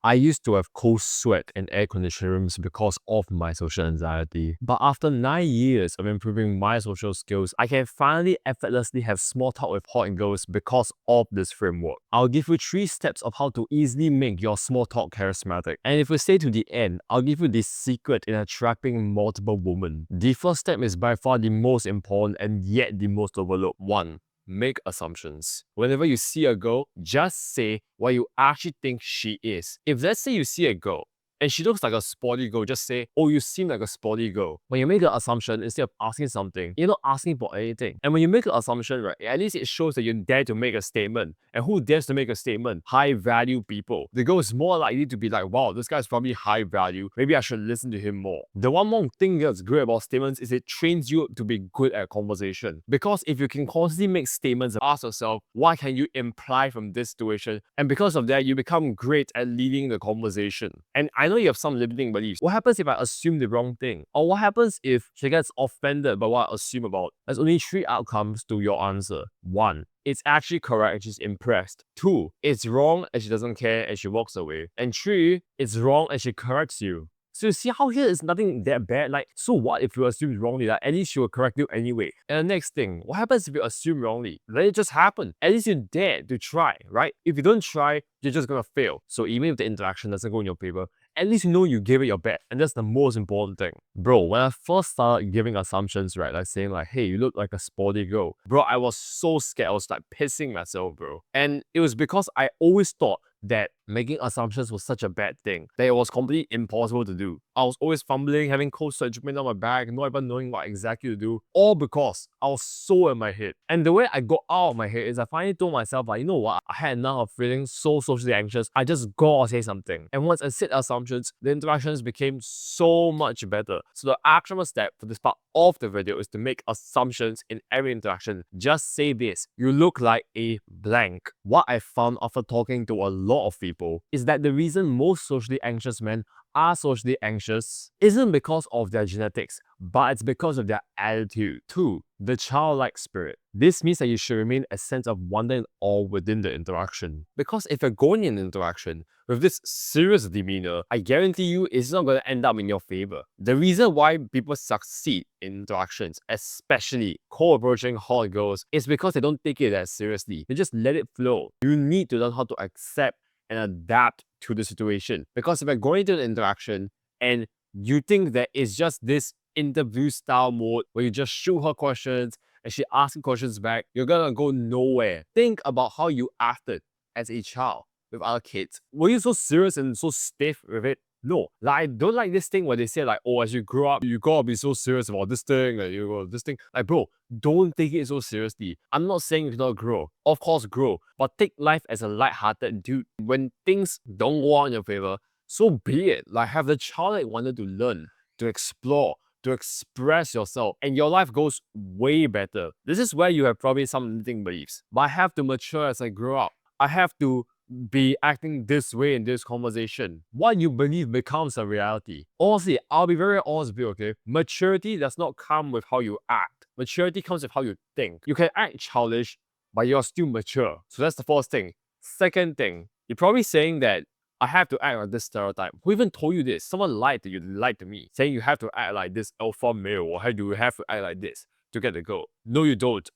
I used to have cold sweat in air conditioned rooms because of my social anxiety. But after 9 years of improving my social skills, I can finally effortlessly have small talk with hot girls because of this framework. I'll give you 3 steps of how to easily make your small talk charismatic. And if we stay to the end, I'll give you this secret in attracting multiple women. The first step is by far the most important and yet the most overlooked. 1. Make assumptions. Whenever you see a girl, just say what you actually think she is. If let's say you see a girl and she looks like a sporty girl, just say, oh, you seem like a sporty girl. When you make an assumption, instead of asking something, you're not asking for anything. And when you make an assumption, right, at least it shows that you dare to make a statement. And who dares to make a statement? High value people. The girl is more likely to be like, wow, this guy's probably high value. Maybe I should listen to him more. The one more thing that's great about statements is it trains you to be good at conversation. Because if you can constantly make statements and ask yourself, what can you imply from this situation? And because of that, you become great at leading the conversation. And I know you have some limiting beliefs. What happens if I assume the wrong thing? Or what happens if she gets offended by what I assume about? There's only 3 outcomes to your answer. 1. It's actually correct and she's impressed. 2. It's wrong and she doesn't care and she walks away. And 3. It's wrong and she corrects you. So you see how here is nothing that bad. Like, so what if you assume wrongly? Like, at least she will correct you anyway. And the next thing, what happens if you assume wrongly? Let it just happen. At least you dare to try, right? If you don't try, you're just gonna fail. So even if the interaction doesn't go in your favor, at least you know you gave it your best. And that's the most important thing. Bro, when I first started giving assumptions, right, like saying like, hey, you look like a sporty girl. Bro, I was so scared. I was like pissing myself, bro. And it was because I always thought that making assumptions was such a bad thing, that it was completely impossible to do. I was always fumbling, having cold sweat dripping down my back, not even knowing what exactly to do, all because I was so in my head. And the way I got out of my head is I finally told myself, like, you know what, I had enough of feeling so socially anxious, I just gotta say something. And once I said assumptions, the interactions became so much better. So the actionable step for this part of the video is to make assumptions in every interaction. Just say this: you look like a blank. What I found after talking to a lot of people is that the reason most socially anxious men are socially anxious isn't because of their genetics, but it's because of their attitude. 2. The childlike spirit. This means that you should remain a sense of wonder and awe within the interaction. Because if you're going in an interaction with this serious demeanor, I guarantee you it's not going to end up in your favor. The reason why people succeed in interactions, especially co-approaching hot girls, is because they don't take it as seriously. They just let it flow. You need to learn how to accept and adapt to the situation. Because if you're going into an interaction and you think that it's just this interview style mode where you just shoot her questions and she asks questions back, you're gonna go nowhere. Think about how you acted as a child with other kids. Were you so serious and so stiff with it? No. Like, I don't like this thing where they say like, oh, as you grow up, you gotta be so serious about this thing, like you go this thing. Like, bro, don't take it so seriously. I'm not saying you cannot grow. Of course, grow. But take life as a light-hearted dude. When things don't go on in your favor, so be it. Like, have the childlike wonder to learn, to explore, to express yourself, and your life goes way better. This is where you have probably some limiting beliefs. But I have to mature as I grow up. I have to be acting this way in this conversation. What you believe becomes a reality. Honestly, I'll be very honest with you, okay? Maturity does not come with how you act. Maturity comes with how you think. You can act childish, but you're still mature. So that's the first thing. Second thing, you're probably saying that I have to act like this stereotype. Who even told you this? Someone lied to you, lied to me, saying you have to act like this alpha male, or how do you have to act like this to get the girl? No, you don't.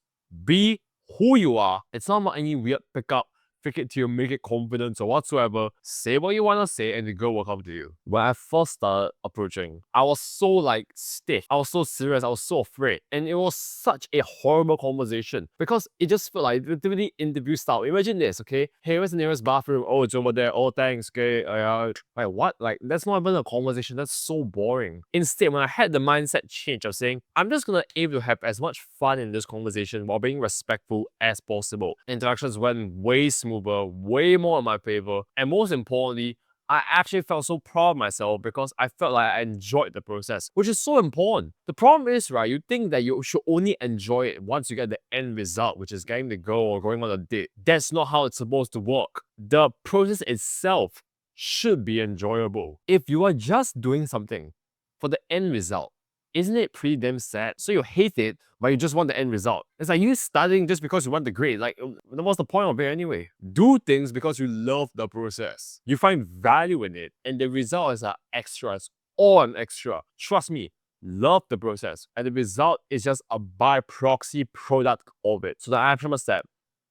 Be who you are. It's not about any weird pickup, fake it till you make it confidence or whatsoever. Say what you want to say and the girl will come to you. When I first started approaching, I was so like stiff. I was so serious. I was so afraid. And it was such a horrible conversation because it just felt like literally interview style. Imagine this, okay? Hey, where's the nearest bathroom? Oh, it's over there. Oh, thanks. Okay. Like what? Like that's not even a conversation. That's so boring. Instead, when I had the mindset change of saying, I'm just gonna aim to have as much fun in this conversation while being respectful as possible. Interactions went way smoother, way more in my favor, and most importantly, I actually felt so proud of myself because I felt like I enjoyed the process, which is so important. The problem is, right, you think that you should only enjoy it once you get the end result, which is getting the girl or going on a date. That's not how it's supposed to work. The process itself should be enjoyable. If you are just doing something for the end result, Isn't it pretty damn sad? So you hate it, but you just want the end result. It's like you studying just because you want the grade. Like, what's the point of it anyway? Do things because you love the process. You find value in it, and the result is extras or an extra. Trust me, love the process, and the result is just a by proxy product of it. So the actual step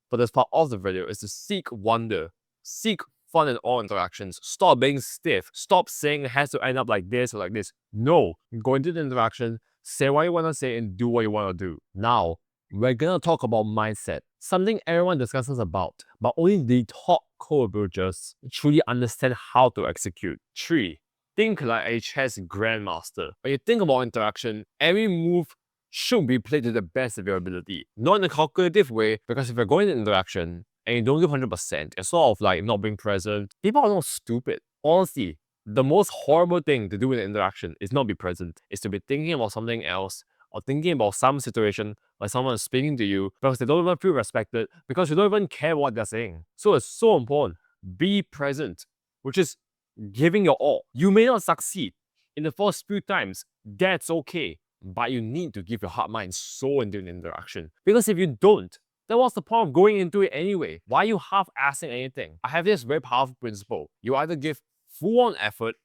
for this part of the video is to seek wonder, seek fun in all interactions. Stop being stiff. Stop saying it has to end up like this or like this. No, go into the interaction, say what you want to say, and do what you want to do. Now, we're gonna talk about mindset, something everyone discusses about, but only the top co-approachers truly understand how to execute. 3. Think like a chess grandmaster. When you think about interaction, every move should be played to the best of your ability. Not in a calculative way, because if you're going to interaction and you don't give 100%, it's sort of like not being present. People are not stupid. Honestly, the most horrible thing to do in an interaction is not be present. It's to be thinking about something else or thinking about some situation like someone is speaking to you because they don't even feel respected because you don't even care what they're saying. So it's so important. Be present, which is giving your all. You may not succeed in the first few times. That's okay. But you need to give your heart, mind, soul into an interaction. Because if you don't, then what's the point of going into it anyway? Why are you half-assing anything? I have this very powerful principle. You either give full-on effort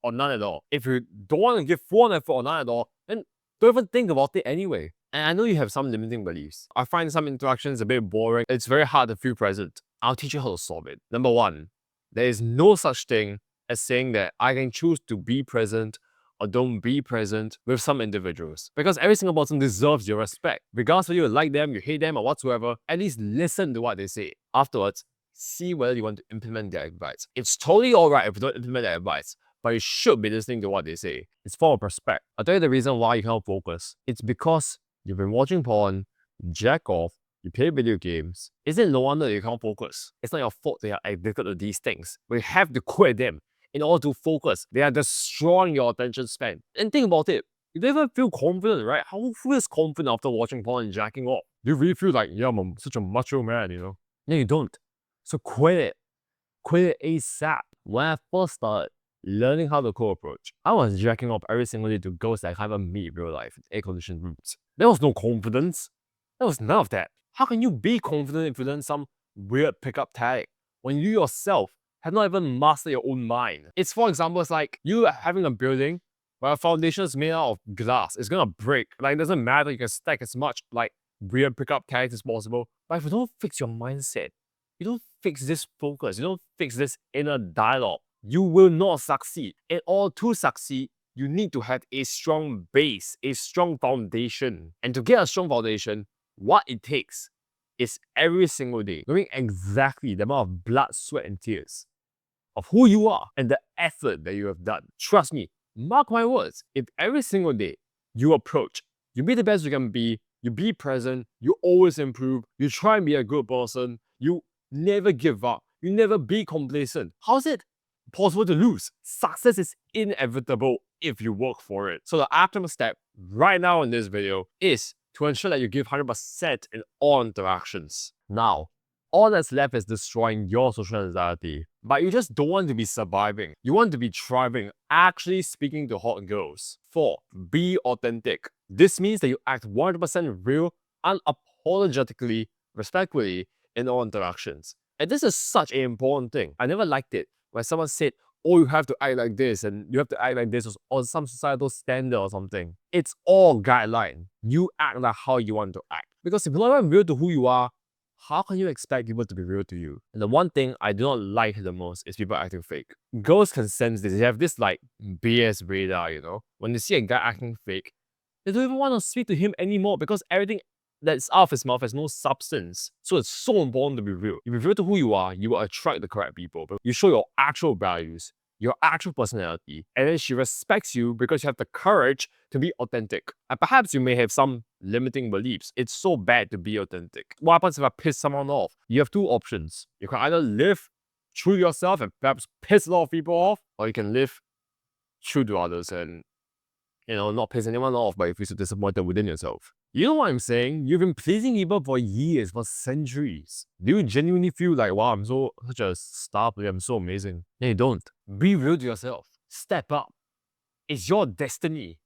or none at all. If you don't want to give full-on effort or none at all, then don't even think about it anyway. And I know you have some limiting beliefs. I find some interactions a bit boring. It's very hard to feel present. I'll teach you how to solve it. Number 1, there is no such thing as saying that I can choose to be present or don't be present with some individuals. Because every single person deserves your respect. Regardless of you like them, you hate them, or whatsoever, at least listen to what they say. Afterwards, see whether you want to implement their advice. It's totally alright if you don't implement their advice, but you should be listening to what they say. It's for respect. I'll tell you the reason why you cannot focus. It's because you've been watching porn, jack off, you play video games. Is it no wonder you can't focus? It's not your fault they are addicted to these things. We have to quit them in order to focus. They are destroying your attention span. And think about it. You don't even feel confident, right? How feels confident after watching porn and jacking off? You really feel like, yeah, I'm such a macho man, you know? No, you don't. So quit it. Quit it ASAP. When I first started learning how to co-approach, I was jacking off every single day to girls that I can't even meet in real life in air-conditioned rooms. There was no confidence. There was none of that. How can you be confident if you learn some weird pickup tactic when you yourself have not even mastered your own mind? It's, for example, it's like you having a building where a foundation is made out of glass. It's gonna break. Like, it doesn't matter. You can stack as much like weird pickup tactics as possible. But if you don't fix your mindset, you don't fix this focus, you don't fix this inner dialogue, you will not succeed. In order to succeed, you need to have a strong base, a strong foundation. And to get a strong foundation, what it takes is every single day knowing exactly the amount of blood, sweat, and tears of who you are and the effort that you have done. Trust me, mark my words, if every single day you approach, you be the best you can be, you be present, you always improve, you try and be a good person, you never give up, you never be complacent, how is it possible to lose? Success is inevitable if you work for it. So the ultimate step right now in this video is to ensure that you give 100% in all interactions. Now, all that's left is destroying your social anxiety. But you just don't want to be surviving. You want to be thriving, actually speaking to hot girls. 4. Be authentic. This means that you act 100% real, unapologetically, respectfully in all interactions. And this is such an important thing. I never liked it when someone said, oh, you have to act like this and you have to act like this or some societal standard or something. It's all guideline. You act like how you want to act. Because if you're not even real to who you are, how can you expect people to be real to you? And the one thing I do not like the most is people acting fake. Girls can sense this. They have this like BS radar, you know? When they see a guy acting fake, they don't even want to speak to him anymore because everything that's out of his mouth has no substance. So it's so important to be real. If you're real to who you are, you will attract the correct people. But you show your actual values, your actual personality, and then she respects you because you have the courage to be authentic. And perhaps you may have some limiting beliefs. It's so bad to be authentic. What happens if I piss someone off? You have two options. You can either live true to yourself and perhaps piss a lot of people off, or you can live true to others and, you know, not piss anyone off, but you feel so disappointed within yourself. You know what I'm saying? You've been pleasing people for years, for centuries. Do you genuinely feel like, wow, I'm such a star player, I'm so amazing? No, you don't. Be real to yourself. Step up. It's your destiny.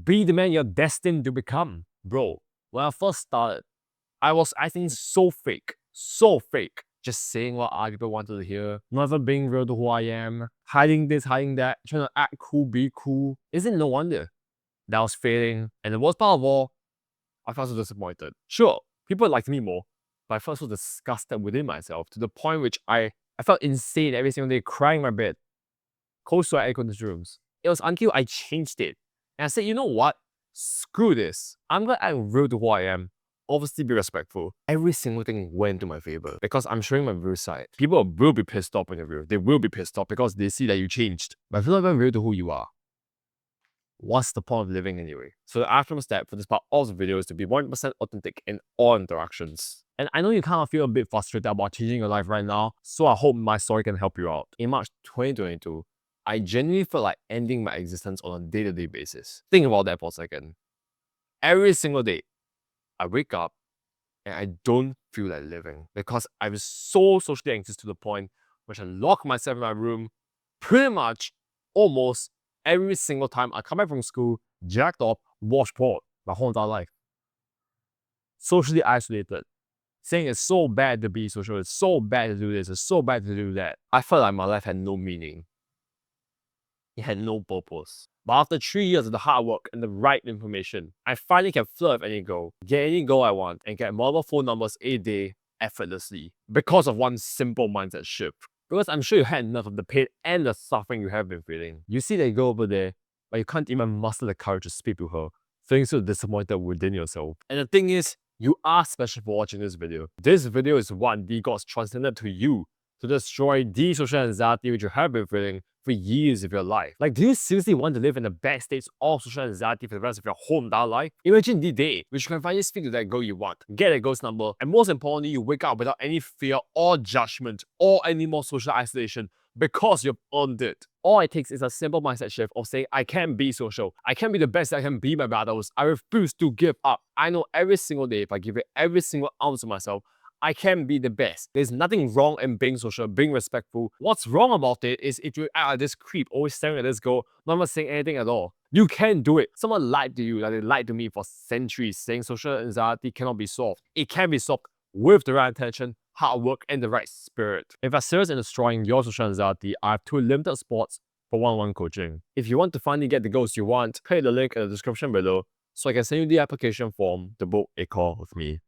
Be the man you're destined to become. Bro, when I first started, I was acting so fake. So fake. Just saying what other people wanted to hear, not even being real to who I am, hiding this, hiding that, trying to act cool, be cool. Isn't no wonder that I was failing. And the worst part of all, I felt so disappointed. Sure, people liked me more, but I felt so disgusted within myself to the point which I felt insane every single day, crying in my bed, cold sweat air conditioned rooms. It was until I changed it. And I said, you know what? Screw this. I'm gonna act real to who I am. Obviously be respectful. Every single thing went to my favor because I'm showing my real side. People will be pissed off when you're real. They will be pissed off because they see that you changed. But if you're not even real to who you are, what's the point of living anyway? So the action step for this part of the video is to be 100% authentic in all interactions. And I know you kind of feel a bit frustrated about changing your life right now, so I hope my story can help you out. In March 2022, I genuinely felt like ending my existence on a day-to-day basis. Think about that for a second. Every single day, I wake up and I don't feel like living because I was so socially anxious to the point which I lock myself in my room pretty much almost every single time I come back from school, jacked up, watch porn my whole entire life. Socially isolated. Saying it's so bad to be social, it's so bad to do this, it's so bad to do that. I felt like my life had no meaning. It had no purpose. But after 3 years of the hard work and the right information, I finally can flirt with any girl, get any girl I want, and get multiple phone numbers a day effortlessly because of one simple mindset shift. Because I'm sure you had enough of the pain and the suffering you have been feeling. You see that girl over there, but you can't even muster the courage to speak to her, feeling so disappointed within yourself. And the thing is, you are special for watching this video. This video is what the gods transcended to you to destroy the social anxiety which you have been feeling for years of your life. Like, do you seriously want to live in the bad states of social anxiety for the rest of your whole entire life? Imagine the day which you can finally speak to that girl you want, get a girl's number, and most importantly, you wake up without any fear or judgment or any more social isolation because you've earned it. All it takes is a simple mindset shift of saying, I can be social. I can be the best I can be my battles. I refuse to give up. I know every single day, if I give it every single ounce of myself, I can be the best. There's nothing wrong in being social, being respectful. What's wrong about it is if you act like this creep, always staring at this girl, not even saying anything at all. You can do it. Someone lied to you, like they lied to me for centuries, saying social anxiety cannot be solved. It can be solved with the right intention, hard work, and the right spirit. If you're serious in destroying your social anxiety, I have 2 limited spots for one-on-one coaching. If you want to finally get the goals you want, click the link in the description below so I can send you the application form to book a call with me.